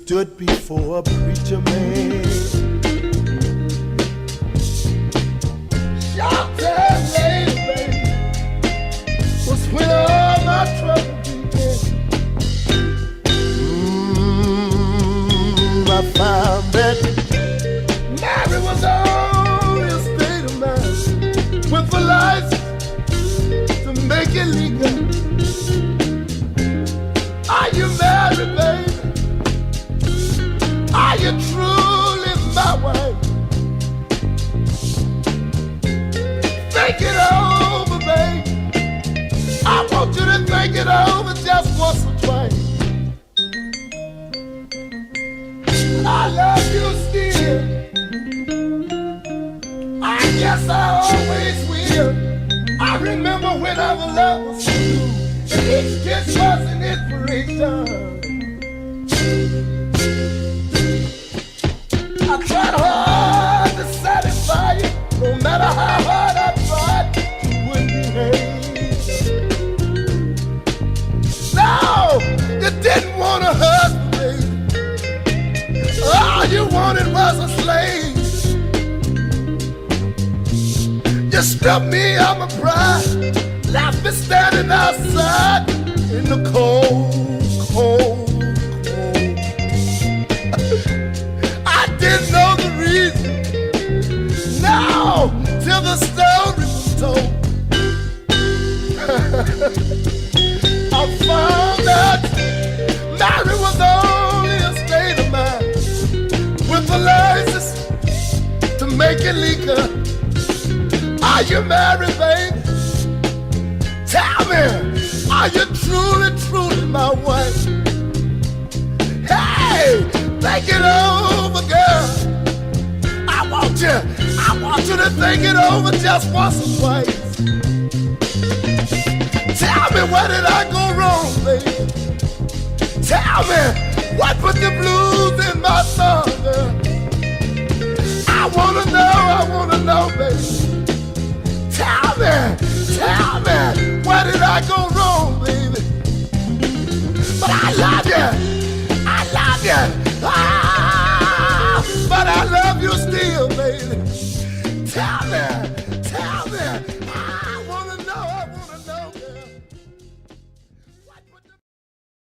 stood before a preacher man. Shelter, baby, was when all my trouble began. I found that Mary was only a state of mind with a license to make it legal. Are you married, baby? Are you truly my wife? Think it over, baby. I want you to think it over just once or twice. I love you still. I guess I always will. I remember when our love was so new. Each kiss was an inspiration. I tried hard to satisfy you. No matter how hard I tried, you wouldn't behave. No, you didn't want a husband, baby. All you wanted was a slave. You stripped me of my pride, left me standing outside in the cold, cold, cold. I didn't know the reason. Now, till the story was told, I found out Mary was only a state of mind with a license to make it legal. Are you married, baby? Tell me, are you truly, truly my wife? Hey, think it over, girl. I want you to think it over just once or twice. Tell me, where did I go wrong, baby? Tell me, what put the blues in my song, girl? I wanna know, baby. Tell me, where did I go wrong, baby? But I love you, but I love you still, baby. Tell me.